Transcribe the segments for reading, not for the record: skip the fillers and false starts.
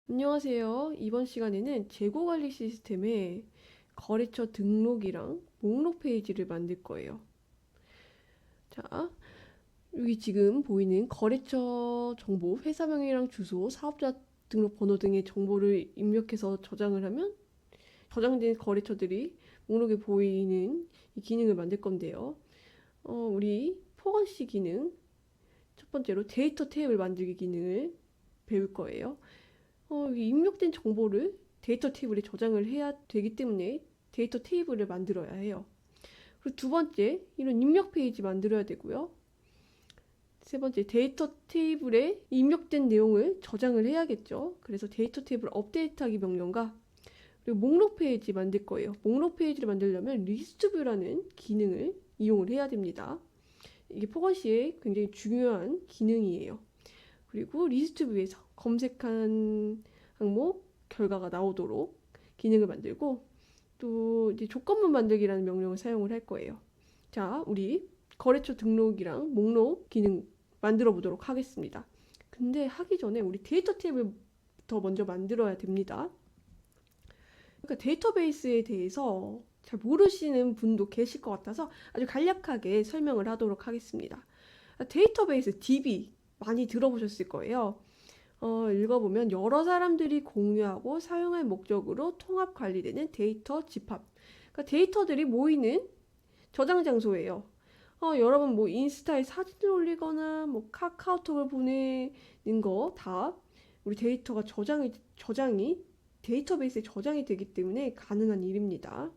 안녕하세요. 이번 시간에는 재고 관리 시스템에 거래처 등록이랑 목록 페이지를 만들 거예요. 자, 여기 지금 보이는 거래처 정보, 회사명이랑 주소, 사업자 등록 번호 등의 정보를 입력해서 저장을 하면 저장된 거래처들이 목록에 보이는 이 기능을 만들 건데요. 우리 포건시 기능, 첫 번째로 데이터 테이블 만들기 기능을 배울 거예요. 여기 입력된 정보를 데이터 테이블에 저장을 해야 되기 때문에 데이터 테이블을 만들어야 해요. 그리고 두 번째, 이런 입력 페이지 만들어야 되고요. 세 번째, 데이터 테이블에 입력된 내용을 저장을 해야겠죠. 그래서 데이터 테이블 업데이트하기 명령과 그리고 목록 페이지 만들 거예요. 목록 페이지를 만들려면 리스트 뷰라는 기능을 이용을 해야 됩니다. 이게 포건시에 굉장히 중요한 기능이에요. 그리고 리스트 뷰에서 검색한 항목 결과가 나오도록 기능을 만들고 또 이제 조건문 만들기라는 명령을 사용을 할 거예요. 자, 우리 거래처 등록이랑 목록 기능 만들어 보도록 하겠습니다. 근데 하기 전에 우리 데이터 테이블부터 먼저 만들어야 됩니다. 그러니까 데이터베이스에 대해서 잘 모르시는 분도 계실 것 같아서 아주 간략하게 설명을 하도록 하겠습니다. 데이터베이스 DB 많이 들어보셨을 거예요. 읽어보면 여러 사람들이 공유하고 사용할 목적으로 통합 관리되는 데이터 집합. 그러니까 데이터들이 모이는 저장 장소예요. 여러분 뭐 인스타에 사진을 올리거나 뭐 카카오톡을 보내는 거 다 우리 데이터가 저장이 데이터베이스에 저장이 되기 때문에 가능한 일입니다.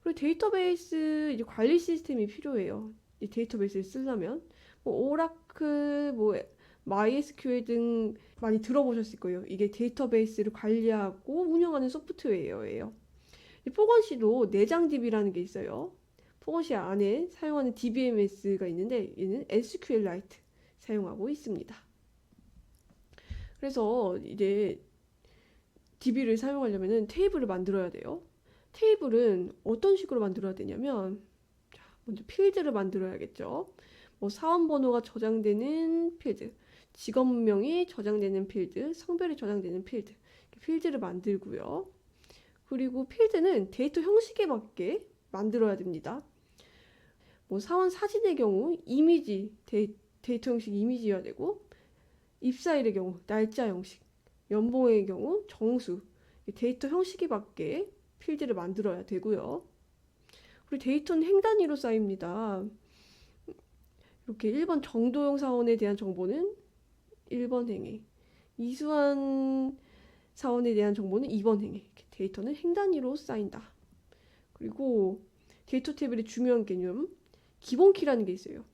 그리고 데이터베이스 이제 관리 시스템이 필요해요. 이 데이터베이스를 쓰려면 뭐 오라클, 뭐 MySQL 등 많이 들어보셨을 거예요. 이게 데이터베이스를 관리하고 운영하는 소프트웨어예요. 포건시도 내장 DB라는 게 있어요. 포건시 안에 사용하는 DBMS가 있는데 얘는 SQLite 사용하고 있습니다. 그래서 이제 DB를 사용하려면 테이블을 만들어야 돼요. 테이블은 어떤 식으로 만들어야 되냐면 먼저 필드를 만들어야겠죠. 뭐 사원번호가 저장되는 필드, 직업명이 저장되는 필드, 성별이 저장되는 필드, 필드를 만들고요. 그리고 필드는 데이터 형식에 맞게 만들어야 됩니다. 뭐 사원 사진의 경우 이미지, 데이터 형식 이미지여야 되고, 입사일의 경우 날짜 형식, 연봉의 경우 정수, 데이터 형식에 맞게 필드를 만들어야 되고요. 그리고 데이터는 행 단위로 쌓입니다. 이렇게 1번 정도용 사원에 대한 정보는 1번 행에, 이수한 사원에 대한 정보는 2번 행에, 데이터는 행 단위로 쌓인다. 그리고 데이터 테이블의 중요한 개념, 기본키라는 게 있어요.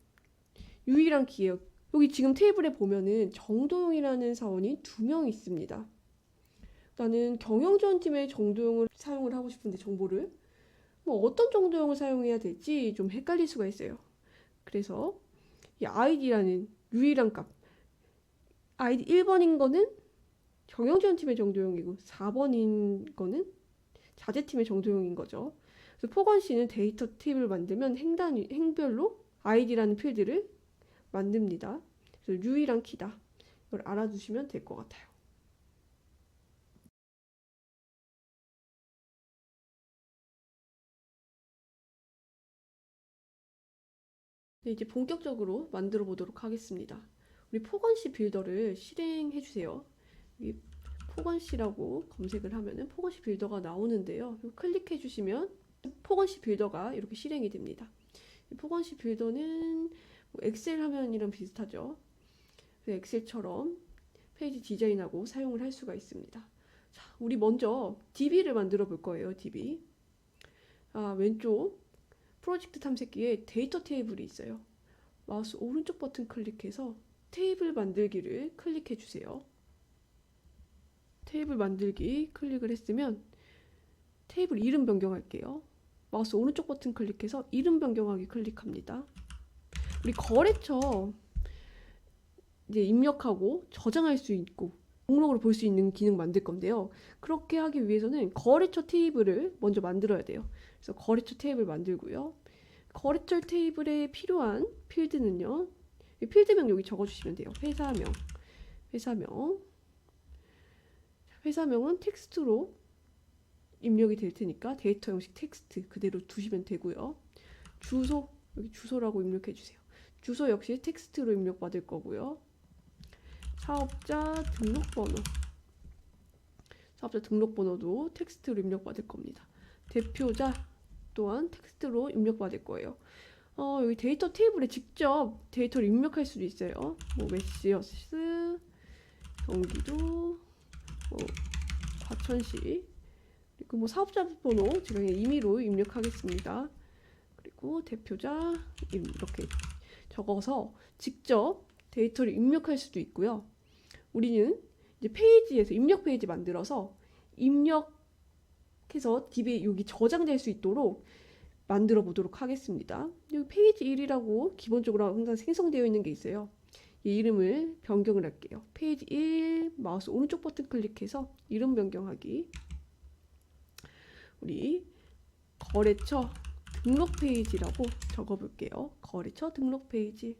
유일한 키예요. 여기 지금 테이블에 보면은 정도용이라는 사원이 2명 있습니다. 나는 경영지원팀의 정도용을 사용을 하고 싶은데 정보를 뭐 어떤 정도용을 사용해야 될지 좀 헷갈릴 수가 있어요. 그래서 이 id라는 유일한 값, id 1번인 거는 경영지원팀의 정도용이고 4번인 거는 자재팀의 정도용인 거죠. 그래서 포건시는 데이터 테이블을 만들면 행별로 id라는 필드를 만듭니다. 그래서 유일한 키다. 이걸 알아두시면 될 것 같아요. 네, 이제 본격적으로 만들어 보도록 하겠습니다. 우리 포건시 빌더를 실행해 주세요. 여기 포건시라고 검색을 하면은 포건시 빌더가 나오는데요. 클릭해 주시면 포건시 빌더가 이렇게 실행이 됩니다. 포건시 빌더는 뭐 엑셀 화면이랑 비슷하죠. 엑셀처럼 페이지 디자인하고 사용을 할 수가 있습니다. 자, 우리 먼저 DB를 만들어 볼 거예요. DB. 왼쪽 프로젝트 탐색기에 데이터 테이블이 있어요. 마우스 오른쪽 버튼 클릭해서 테이블 만들기를 클릭해 주세요. 테이블 만들기 클릭을 했으면 테이블 이름 변경할게요. 마우스 오른쪽 버튼 클릭해서 이름 변경하기 클릭합니다. 우리 거래처 이제 입력하고 저장할 수 있고 목록으로 볼 수 있는 기능 만들 건데요. 그렇게 하기 위해서는 거래처 테이블을 먼저 만들어야 돼요. 그래서 거래처 테이블 만들고요. 거래처 테이블에 필요한 필드는요. 필드명 여기 적어주시면 돼요. 회사명, 회사명은 텍스트로 입력이 될 테니까 데이터 형식 텍스트 그대로 두시면 되고요. 주소, 여기 주소라고 입력해 주세요. 주소 역시 텍스트로 입력받을 거고요. 사업자 등록번호, 사업자 등록번호도 텍스트로 입력받을 겁니다. 대표자 또한 텍스트로 입력받을 거예요. 여기 데이터 테이블에 직접 데이터를 입력할 수도 있어요. 뭐 메시어스, 경기도, 과천시, 그리고 뭐 사업자 번호 제가 그냥 임의로 입력하겠습니다. 그리고 대표자 이렇게 적어서 직접 데이터를 입력할 수도 있고요. 우리는 이제 페이지에서 입력 페이지 만들어서 입력해서 DB에 여기 저장될 수 있도록 만들어 보도록 하겠습니다. 여기 페이지 1이라고 기본적으로 항상 생성되어 있는 게 있어요. 이 이름을 변경을 할게요. 페이지 1 마우스 오른쪽 버튼 클릭해서 이름 변경하기. 우리 거래처 등록 페이지라고 적어 볼게요. 거래처 등록 페이지.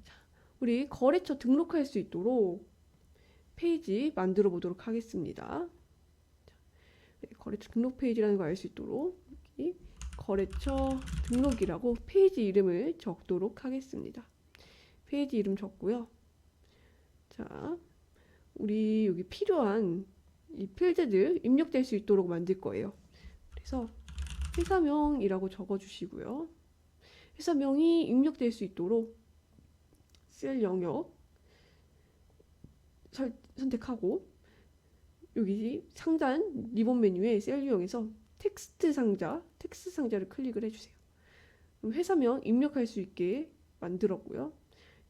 자, 우리 거래처 등록할 수 있도록 페이지 만들어 보도록 하겠습니다. 거래처 등록 페이지라는 거 알 수 있도록 여기 거래처 등록이라고 페이지 이름을 적도록 하겠습니다. 페이지 이름 적고요. 자, 우리 여기 필요한 이 필드들 입력될 수 있도록 만들 거예요. 그래서 회사명이라고 적어 주시고요. 회사명이 입력될 수 있도록 셀 영역 선택하고 여기 상단 리본 메뉴에 셀 유형에서 텍스트 상자를 클릭을 해주세요. 그럼 회사명 입력할 수 있게 만들었고요.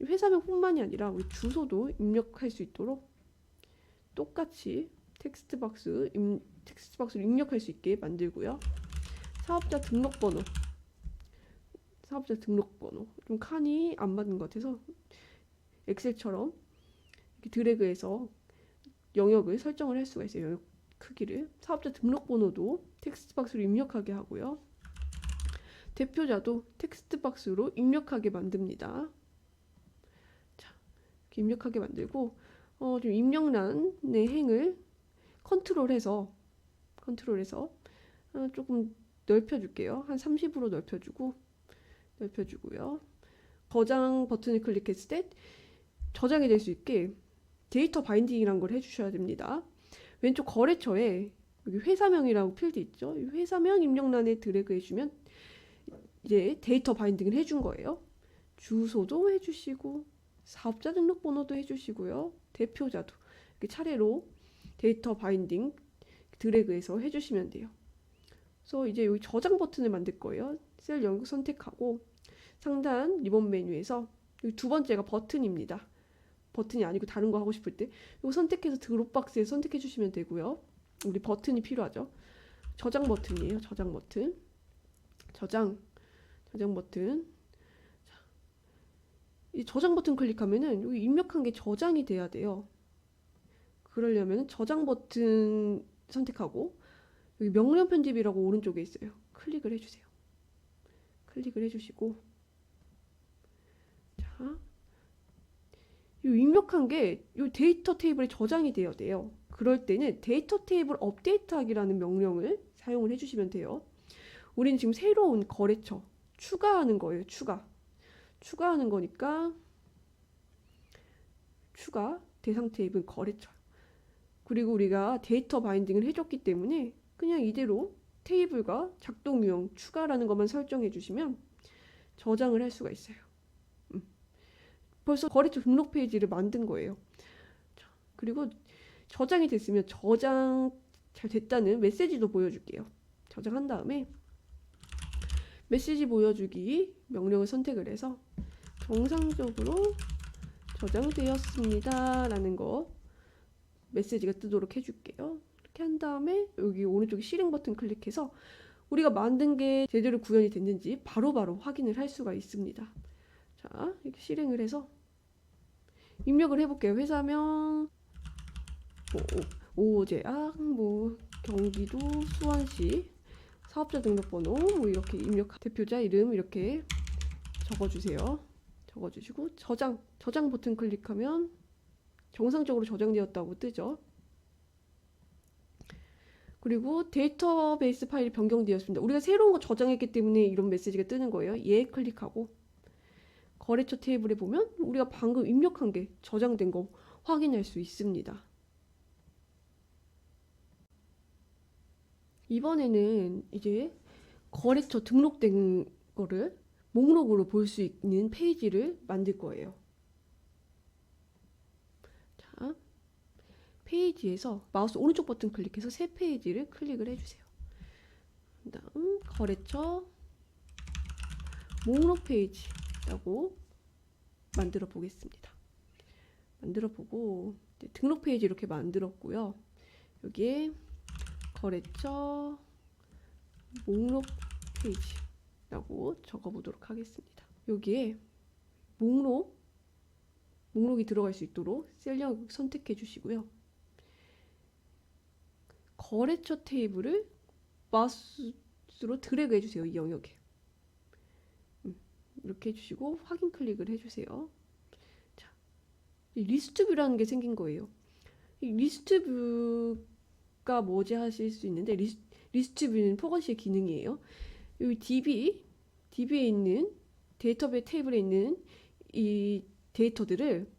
회사명뿐만이 아니라 우리 주소도 입력할 수 있도록 똑같이 텍스트 박스를 입력할 수 있게 만들고요. 사업자 등록번호 좀 칸이 안 맞는 것 같아서 엑셀처럼 이렇게 드래그해서 영역을 설정을 할 수가 있어요. 영역 크기를. 사업자 등록번호도 텍스트 박스로 입력하게 하고요. 대표자도 텍스트 박스로 입력하게 만듭니다. 자, 이렇게 입력하게 만들고 좀 입력란의 행을 컨트롤해서 조금 넓혀줄게요. 한 30으로 넓혀주고요. 저장 버튼을 클릭했을 때 저장이 될 수 있게 데이터 바인딩이라는 걸 해주셔야 됩니다. 왼쪽 거래처에 여기 회사명이라고 필드 있죠. 이 회사명 입력란에 드래그 해주면 이제 데이터 바인딩을 해준 거예요. 주소도 해주시고 사업자 등록번호도 해주시고요. 대표자도 이렇게 차례로 데이터 바인딩 드래그해서 해주시면 돼요. 그래서 이제 여기 저장 버튼을 만들 거예요. 셀 영역 선택하고 상단 리본 메뉴에서 여기 두 번째가 버튼입니다. 버튼이 아니고 다른 거 하고 싶을 때 이거 선택해서 드롭박스에 선택해 주시면 되고요. 우리 버튼이 필요하죠. 저장 버튼이에요. 저장 버튼. 저장 버튼. 자, 이 저장 버튼 클릭하면은 여기 입력한 게 저장이 돼야 돼요. 그러려면 저장 버튼 선택하고 여기 명령 편집이라고 오른쪽에 있어요. 클릭을 해주세요. 클릭을 해주시고 자, 이 입력한 게 이 데이터 테이블에 저장이 되어야 돼요. 그럴 때는 데이터 테이블 업데이트하기라는 명령을 사용을 해주시면 돼요. 우리는 지금 새로운 거래처 추가하는 거예요. 추가하는 거니까 추가 대상 테이블 거래처. 그리고 우리가 데이터 바인딩을 해줬기 때문에 그냥 이대로 테이블과 작동 유형 추가라는 것만 설정해 주시면 저장을 할 수가 있어요. 벌써 거래처 등록 페이지를 만든 거예요. 그리고 저장이 됐으면 저장 잘 됐다는 메시지도 보여줄게요. 저장한 다음에 메시지 보여주기 명령을 선택을 해서 정상적으로 저장되었습니다 라는 거 메시지가 뜨도록 해줄게요. 이렇게 한 다음에 여기 오른쪽에 실행 버튼 클릭해서 우리가 만든 게 제대로 구현이 됐는지 바로바로 확인을 할 수가 있습니다. 자, 이렇게 실행을 해서 입력을 해볼게요. 회사명 오제악 경기도 수원시 사업자 등록번호 이렇게 입력 대표자 이름 이렇게 적어주세요. 적어주시고 저장 버튼 클릭하면 정상적으로 저장되었다고 뜨죠. 그리고 데이터베이스 파일이 변경되었습니다. 우리가 새로운 거 저장했기 때문에 이런 메시지가 뜨는 거예요. 얘 클릭하고 거래처 테이블에 보면 우리가 방금 입력한 게 저장된 거 확인할 수 있습니다. 이번에는 이제 거래처 등록된 거를 목록으로 볼 수 있는 페이지를 만들 거예요. 자, 페이지에서 마우스 오른쪽 버튼 클릭해서 새 페이지를 클릭을 해주세요. 그다음 거래처 목록 페이지라고 만들어 보겠습니다. 만들어 보고 등록 페이지 이렇게 만들었고요. 여기에 거래처 목록 페이지라고 적어 보도록 하겠습니다. 여기에 목록이 들어갈 수 있도록 셀 영역 선택해 주시고요. 거래처 테이블을 마우스로 드래그 해주세요. 이 영역에 이렇게 해주시고 확인 클릭을 해주세요. 자, 리스트 뷰라는 게 생긴 거예요. 이 리스트 뷰가 뭐지 하실 수 있는데 리스트 뷰는 포건시의 기능이에요. 여기 DB에 있는 데이터베이스 테이블에 있는 이 데이터들을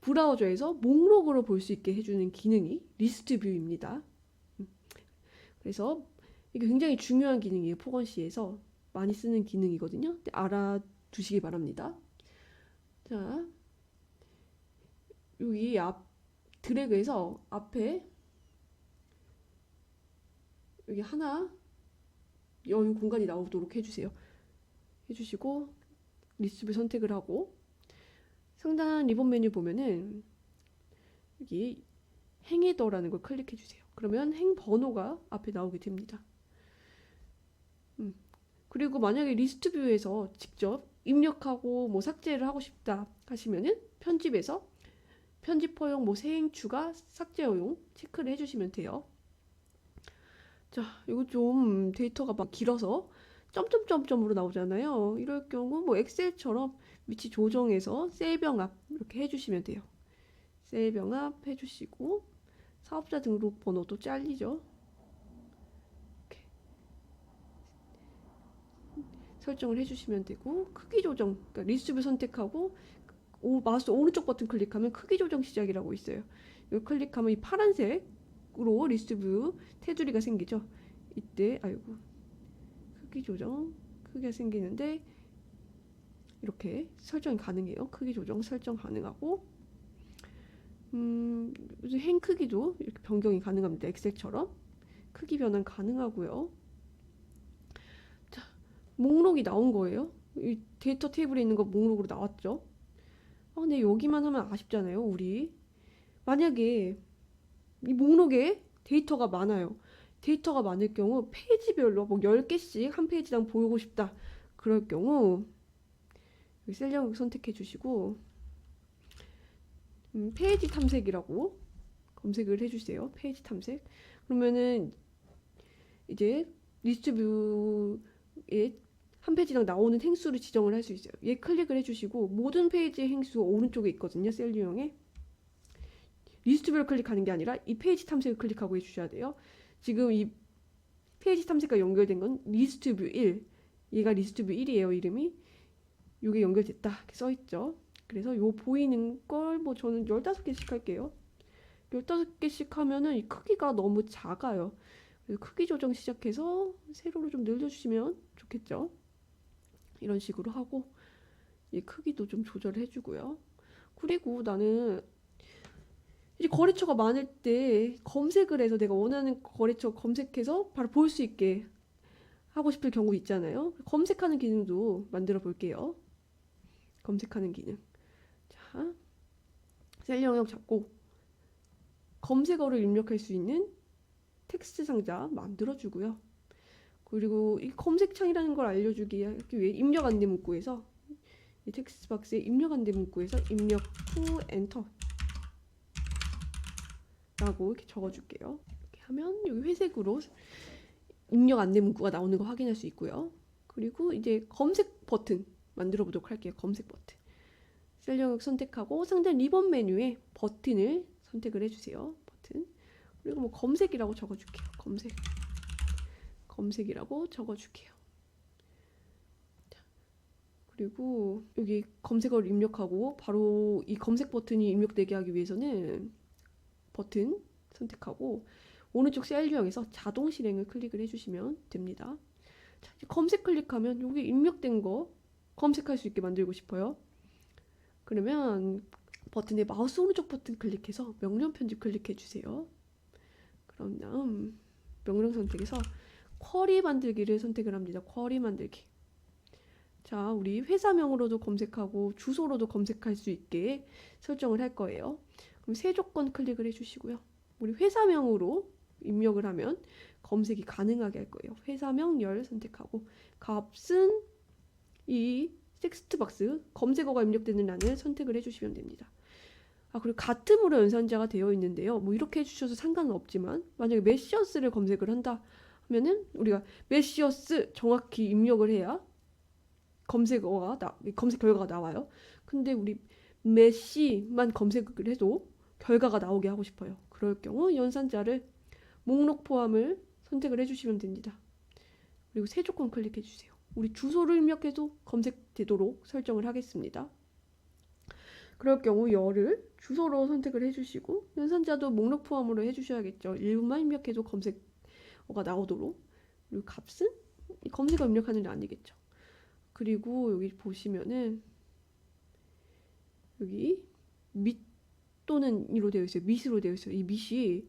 브라우저에서 목록으로 볼 수 있게 해주는 기능이 리스트 뷰입니다. 그래서 이게 굉장히 중요한 기능이에요. 포건시에서 많이 쓰는 기능이거든요. 알아두시기 바랍니다. 자, 여기 드래그해서 앞에 여기 하나 여유 공간이 나오도록 해주시고 리스트뷰 선택을 하고 상단 리본 메뉴 보면은 여기 행헤더라는 걸 클릭해 주세요. 그러면 행 번호가 앞에 나오게 됩니다. 그리고 만약에 리스트 뷰에서 직접 입력하고 뭐 삭제를 하고 싶다 하시면은 편집에서 편집 허용, 뭐 새행 추가, 삭제 허용 체크를 해주시면 돼요. 자, 이거 좀 데이터가 막 길어서 점점점점으로 나오잖아요. 이럴 경우 뭐 엑셀처럼 위치 조정해서 셀 병합 이렇게 해주시면 돼요. 셀 병합 해주시고 사업자 등록 번호도 잘리죠. 이렇게 설정을 해주시면 되고 크기 조정, 그러니까 리스트뷰 선택하고 마우스 오른쪽 버튼 클릭하면 크기 조정 시작이라고 있어요. 이거 클릭하면 이 파란색으로 리스트뷰 테두리가 생기죠. 이때 아이고 크기 조정 크기가 생기는데 이렇게 설정이 가능해요. 크기 조정 설정 가능하고 행 크기도 이렇게 변경이 가능합니다. 엑셀처럼 크기 변환 가능하고요. 자, 목록이 나온 거예요. 이 데이터 테이블에 있는 거 목록으로 나왔죠. 근데 여기만 하면 아쉽잖아요. 우리 만약에 이 목록에 데이터가 많아요. 데이터가 많을 경우 페이지별로 뭐 10개씩 한 페이지당 보고 싶다. 그럴 경우 여기 셀 영역 선택해 주시고 페이지 탐색이라고 검색을 해주세요. 페이지 탐색. 그러면은 이제 리스트 뷰에 한 페이지당 나오는 행수를 지정을 할 수 있어요. 얘 클릭을 해주시고 모든 페이지의 행수 오른쪽에 있거든요. 셀 유형에 리스트뷰를 클릭하는 게 아니라 이 페이지 탐색을 클릭하고 해주셔야 돼요. 지금 이 페이지 탐색과 연결된 건 리스트뷰 1. 얘가 리스트뷰 1이에요. 이름이. 이게 연결됐다. 이렇게 써있죠. 그래서 요 보이는 걸 뭐 저는 15개씩 할게요. 15개씩 하면은 이 크기가 너무 작아요. 그래서 크기 조정 시작해서 세로로 좀 늘려주시면 좋겠죠. 이런 식으로 하고 이 크기도 좀 조절해 주고요. 그리고 나는 이제 거래처가 많을 때 검색을 해서 내가 원하는 거래처 검색해서 바로 볼 수 있게 하고 싶을 경우 있잖아요. 검색하는 기능도 만들어 볼게요. 검색하는 기능. 자, 셀 영역 잡고 검색어를 입력할 수 있는 텍스트 상자 만들어 주고요. 그리고 이 검색창이라는 걸 알려주기 위해 입력 안내 문구에서 이 텍스트 박스에 입력 안내 문구에서 입력 후 엔터 라고 이렇게 적어줄게요. 이렇게 하면 여기 회색으로 입력 안내 문구가 나오는 거 확인할 수 있고요. 그리고 이제 검색 버튼 만들어 보도록 할게요. 검색 버튼 셀 영역 선택하고 상단 리본 메뉴에 버튼을 선택을 해주세요. 버튼. 그리고 뭐 검색이라고 적어줄게요. 검색이라고 적어줄게요. 그리고 여기 검색어를 입력하고 바로 이 검색 버튼이 입력되게 하기 위해서는 버튼 선택하고 오른쪽 셀 유형에서 자동 실행을 클릭을 해주시면 됩니다. 자, 이제 검색 클릭하면 여기 입력된 거 검색할 수 있게 만들고 싶어요. 그러면 버튼에 마우스 오른쪽 버튼 클릭해서 명령 편집 클릭해 주세요. 그런 다음 명령 선택에서 쿼리 만들기를 선택을 합니다. 쿼리 만들기. 자, 우리 회사명으로도 검색하고 주소로도 검색할 수 있게 설정을 할 거예요. 그럼 세 조건 클릭을 해주시고요. 우리 회사명으로 입력을 하면 검색이 가능하게 할 거예요. 회사명 열 선택하고 값은 이 텍스트박스 검색어가 입력되는 란을 선택을 해주시면 됩니다. 그리고 같음으로 연산자가 되어 있는데요. 뭐 이렇게 해주셔도 상관은 없지만 만약에 메시어스를 검색을 한다 하면은 우리가 메시어스 정확히 입력을 해야 검색 결과가 나와요. 근데 우리 메시만 검색을 해도 결과가 나오게 하고 싶어요. 그럴 경우 연산자를 목록 포함을 선택을 해주시면 됩니다. 그리고 세 조건 클릭해 주세요. 우리 주소를 입력해도 검색되도록 설정을 하겠습니다. 그럴 경우 열을 주소로 선택을 해주시고 연산자도 목록 포함으로 해주셔야겠죠. 일부만 입력해도 검색어가 나오도록. 그리고 값은 검색어 입력하는 게 아니겠죠. 그리고 여기 보시면은 여기 밑 또는 이로 되어 있어요. 밑으로 되어 있어요. 이 밑이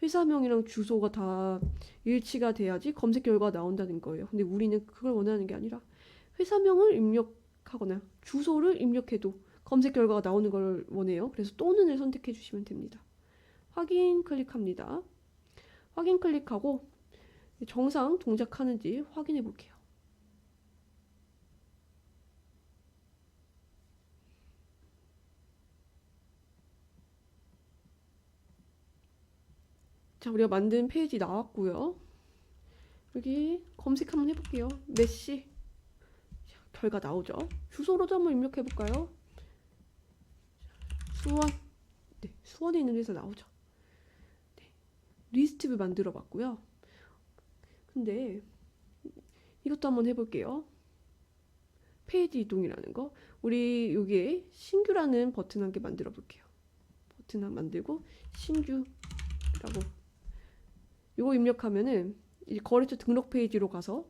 회사명이랑 주소가 다 일치가 돼야지 검색 결과가 나온다는 거예요. 근데 우리는 그걸 원하는 게 아니라 회사명을 입력하거나 주소를 입력해도 검색 결과가 나오는 걸 원해요. 그래서 또는을 선택해 주시면 됩니다. 확인 클릭합니다. 확인 클릭하고 정상 동작하는지 확인해 볼게요. 자, 우리가 만든 페이지 나왔고요. 여기 검색 한번 해볼게요. 메시 결과 나오죠. 주소로도 한번 입력해 볼까요? 수원. 네, 수원에 있는 회사 나오죠. 네, 리스트를 만들어 봤고요. 근데 이것도 한번 해볼게요. 페이지 이동이라는 거. 우리 여기에 신규라는 버튼 한 개 만들어 볼게요. 버튼 하나 만들고 신규라고 이거 입력하면은 이제 거래처 등록 페이지로 가서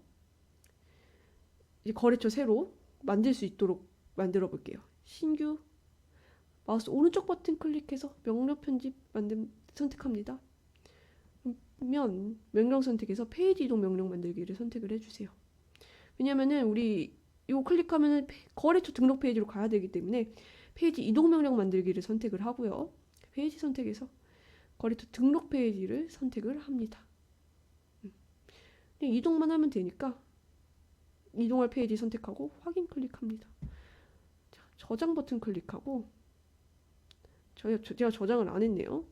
이제 거래처 새로 만들 수 있도록 만들어 볼게요. 신규 마우스 오른쪽 버튼 클릭해서 명령 편집 선택합니다. 그러면 명령 선택에서 페이지 이동 명령 만들기를 선택을 해주세요. 왜냐면은 우리 이거 클릭하면은 거래처 등록 페이지로 가야 되기 때문에 페이지 이동 명령 만들기를 선택을 하고요. 페이지 선택에서 거래처 등록 페이지를 선택을 합니다. 그냥 이동만 하면 되니까 이동할 페이지 선택하고 확인 클릭합니다. 자, 저장 버튼 클릭하고 제가 저장을 안 했네요.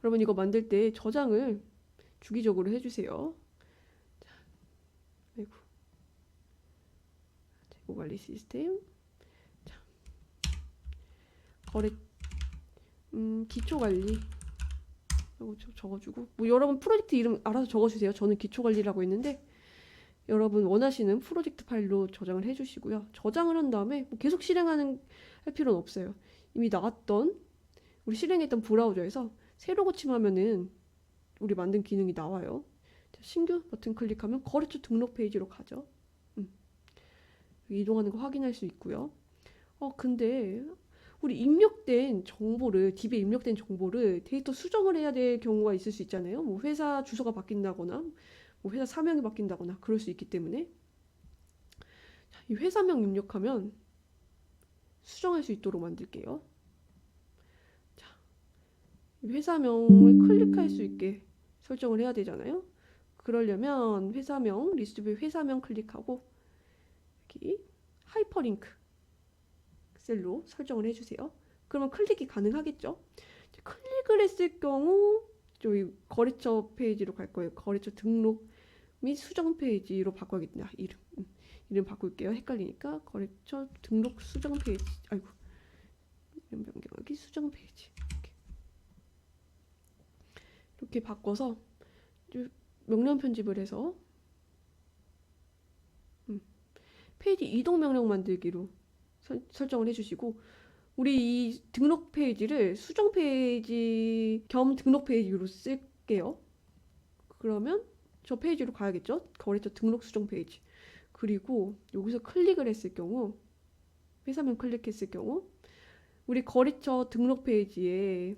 여러분 이거 만들 때 저장을 주기적으로 해주세요. 자, 아이고. 재고 관리 시스템. 자, 거래 기초 관리. 이거 적어주고 뭐 여러분 프로젝트 이름 알아서 적어주세요. 저는 기초 관리라고 했는데 여러분 원하시는 프로젝트 파일로 저장을 해주시고요. 저장을 한 다음에 뭐 계속 실행할 필요는 없어요. 이미 나왔던 우리 실행했던 브라우저에서 새로 고침하면은 우리 만든 기능이 나와요. 자, 신규 버튼 클릭하면 거래처 등록 페이지로 가죠. 이동하는 거 확인할 수 있고요. 근데 우리 입력된 정보를 딥에 입력된 정보를 데이터 수정을 해야 될 경우가 있을 수 있잖아요. 뭐 회사 주소가 바뀐다거나 뭐 회사 사명이 바뀐다거나 그럴 수 있기 때문에 자, 이 회사명 입력하면 수정할 수 있도록 만들게요. 자, 회사명을 클릭할 수 있게 설정을 해야 되잖아요. 그러려면 회사명 리스트뷰 회사명 클릭하고 여기 하이퍼링크 셀로 설정을 해주세요. 그러면 클릭이 가능하겠죠. 클릭을 했을 경우 저희 거래처 페이지로 갈 거예요. 거래처 등록 및 수정 페이지로 바꿔야겠다. 이름 이름 바꿀게요. 헷갈리니까. 거래처 등록 수정 페이지. 아이고. 이름 변경하기 수정 페이지. 이렇게 바꿔서 명령 편집을 해서 페이지 이동 명령 만들기로 설정을 해주시고, 우리 이 등록 페이지를 수정 페이지 겸 등록 페이지로 쓸게요. 그러면 저 페이지로 가야겠죠? 거래처 등록 수정 페이지. 그리고 여기서 클릭을 했을 경우, 회사명 클릭했을 경우 우리 거래처 등록 페이지에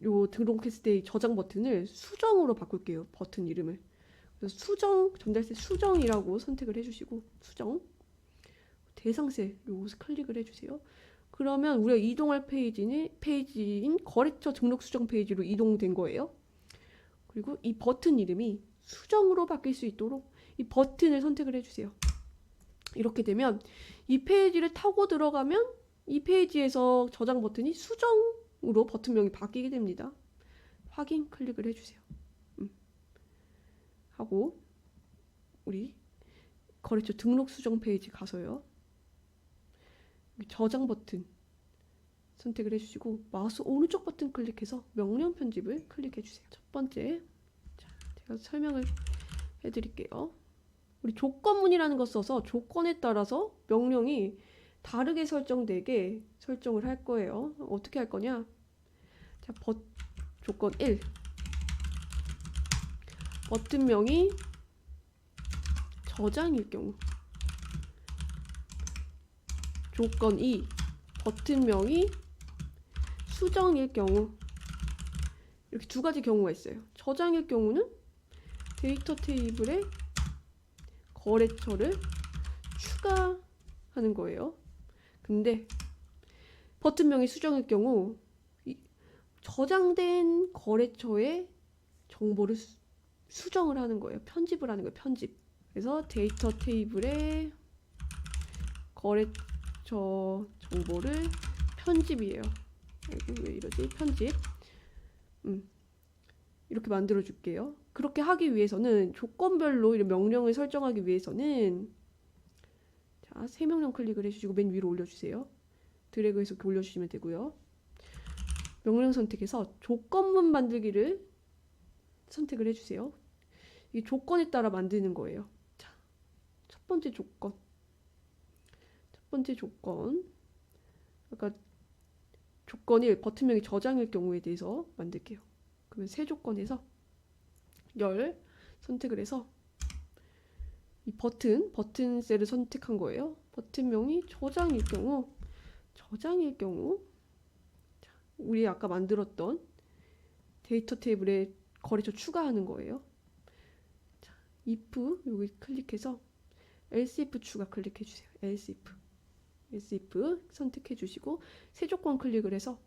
요 등록했을 때 저장 버튼을 수정으로 바꿀게요. 버튼 이름을. 그래서 수정, 전달세 수정이라고 선택을 해주시고, 수정 대상셀 요것을 클릭을 해주세요. 그러면 우리가 이동할 페이지인 거래처 등록 수정 페이지로 이동된 거예요. 그리고 이 버튼 이름이 수정으로 바뀔 수 있도록 이 버튼을 선택을 해주세요. 이렇게 되면 이 페이지를 타고 들어가면 이 페이지에서 저장 버튼이 수정으로 버튼명이 바뀌게 됩니다. 확인 클릭을 해주세요. 하고 우리 거래처 등록 수정 페이지 가서요. 저장 버튼 선택을 해주시고 마우스 오른쪽 버튼 클릭해서 명령 편집을 클릭해주세요. 첫 번째, 자, 제가 설명을 해드릴게요. 우리 조건문이라는 거 써서 조건에 따라서 명령이 다르게 설정되게 설정을 할 거예요. 어떻게 할 거냐? 자, 조건 1. 버튼명이 저장일 경우. 조건 2. 버튼명이 수정일 경우. 이렇게 두 가지 경우가 있어요. 저장일 경우는 데이터 테이블에 거래처를 추가하는 거예요. 근데 버튼명이 수정일 경우 저장된 거래처의 정보를 수정을 하는 거예요. 편집을 하는 거예요. 편집. 그래서 데이터 테이블에 거래처 정보를 편집이에요. 아이고, 왜 이러지? 편집. 이렇게 만들어 줄게요. 그렇게 하기 위해서는 조건별로 이런 명령을 설정하기 위해서는 자, 새 명령 클릭을 해주시고 맨 위로 올려주세요. 드래그해서 이렇게 올려주시면 되고요. 명령 선택해서 조건문 만들기를 선택을 해주세요. 이 조건에 따라 만드는 거예요. 자, 첫 번째 조건. 첫 번째 조건. 아까 조건 1, 버튼명이 저장일 경우에 대해서 만들게요. 그러면 새 조건에서 열 선택을 해서 이 버튼 셀을 선택한 거예요. 버튼명이 저장일 경우 자, 우리 아까 만들었던 데이터 테이블에 거래처 추가하는 거예요. 자, if 여기 클릭해서 else if 추가 클릭해 주세요. else if 선택해 주시고 새 조건 클릭을 해서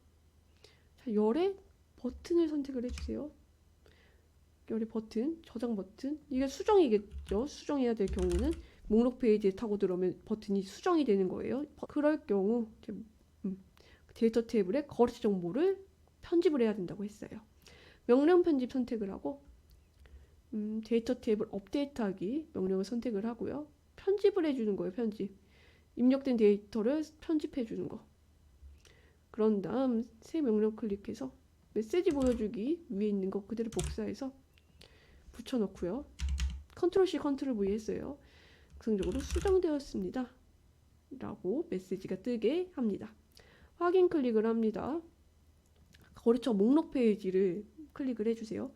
자, 열의 버튼을 선택을 해 주세요. 열의 버튼, 저장 버튼. 이게 수정이겠죠. 수정해야 될 경우는 목록 페이지에 타고 들어오면 버튼이 수정이 되는 거예요. 그럴 경우 데이터 테이블에 거래처 정보를 편집을 해야 된다고 했어요. 명령 편집 선택을 하고 데이터 테이블 업데이트하기 명령을 선택을 하고요. 편집을 해주는 거예요. 편집. 입력된 데이터를 편집해 주는 거. 그런 다음 새 명령 클릭해서 메시지 보여주기 위에 있는 거 그대로 복사해서 붙여넣고요. 컨트롤 C 컨트롤 V 했어요. 정상적으로 수정되었습니다. 라고 메시지가 뜨게 합니다. 확인 클릭을 합니다. 거래처 목록 페이지를 클릭을 해주세요.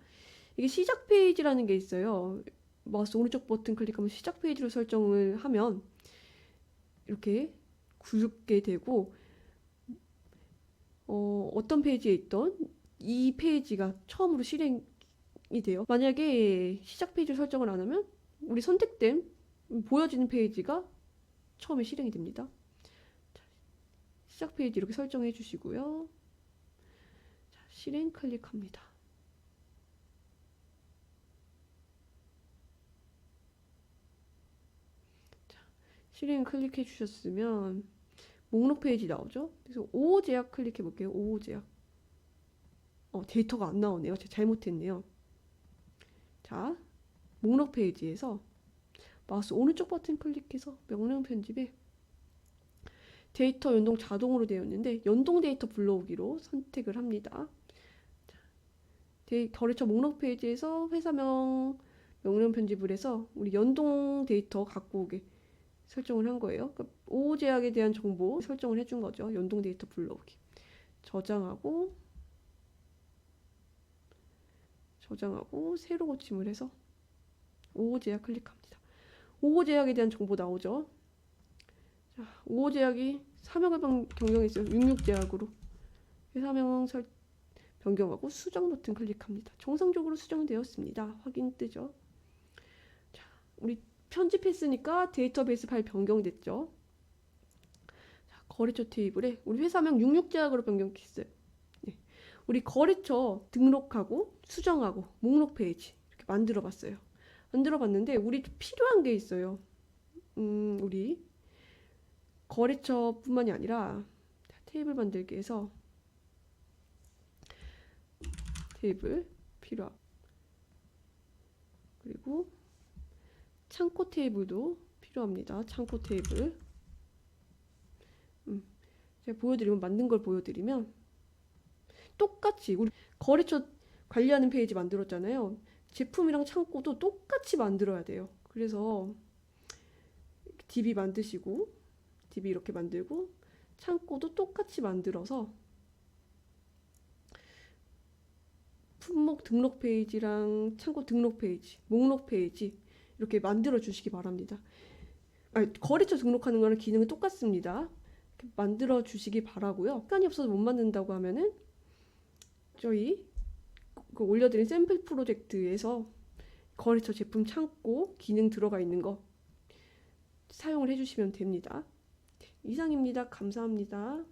이게 시작 페이지라는 게 있어요. 마우스 오른쪽 버튼 클릭하면 시작 페이지로 설정을 하면 이렇게 굵게 되고 어떤 페이지에 있던 이 페이지가 처음으로 실행이 돼요. 만약에 시작 페이지 설정을 안 하면 우리 선택된 보여지는 페이지가 처음에 실행이 됩니다. 자, 시작 페이지 이렇게 설정해 주시고요. 자, 실행 클릭합니다. 자, 실행 클릭해 주셨으면 목록 페이지 나오죠? 그래서 5호 제약 클릭해 볼게요. 5호 제약. 데이터가 안 나오네요. 제가 잘못했네요. 자, 목록 페이지에서 마우스 오른쪽 버튼 클릭해서 명령 편집에 데이터 연동 자동으로 되어 있는데 연동 데이터 불러오기로 선택을 합니다. 거래처 목록 페이지에서 회사명 명령 편집을 해서 우리 연동 데이터 갖고 오게 설정을 한 거예요. 그러니까 오호 제약에 대한 정보 설정을 해준 거죠. 연동 데이터 불러오기. 저장하고 새로 고침을 해서 오호 제약 클릭합니다. 오호 제약에 대한 정보 나오죠. 자, 오호 제약이 사명을 변경했어요. 66 제약으로 회사명 변경하고 수정 버튼 클릭합니다. 정상적으로 수정되었습니다. 확인 뜨죠. 자, 우리 편집했으니까 데이터베이스 파일 변경됐죠. 자, 거래처 테이블에 우리 회사명 66 제약으로 변경했어요. 네. 우리 거래처 등록하고 수정하고 목록 페이지 이렇게 만들어 봤어요. 만들어 봤는데 우리 필요한 게 있어요. 우리 거래처뿐만이 아니라 테이블 만들기에서 테이블 필요하고 그리고 창고 테이블도 필요합니다. 창고 테이블 제가 보여드리면 만든 걸 보여드리면 똑같이 우리 거래처 관리하는 페이지 만들었잖아요. 제품이랑 창고도 똑같이 만들어야 돼요. 그래서 DB 만드시고 DB 이렇게 만들고 창고도 똑같이 만들어서 품목 등록 페이지랑 창고 등록 페이지, 목록 페이지 이렇게 만들어 주시기 바랍니다. 거래처 등록하는 거랑 기능은 똑같습니다. 이렇게 만들어 주시기 바라고요. 시간이 없어서 못 만든다고 하면은 저희 그 올려드린 샘플 프로젝트에서 거래처 제품 창고 기능 들어가 있는 거 사용을 해주시면 됩니다. 이상입니다. 감사합니다.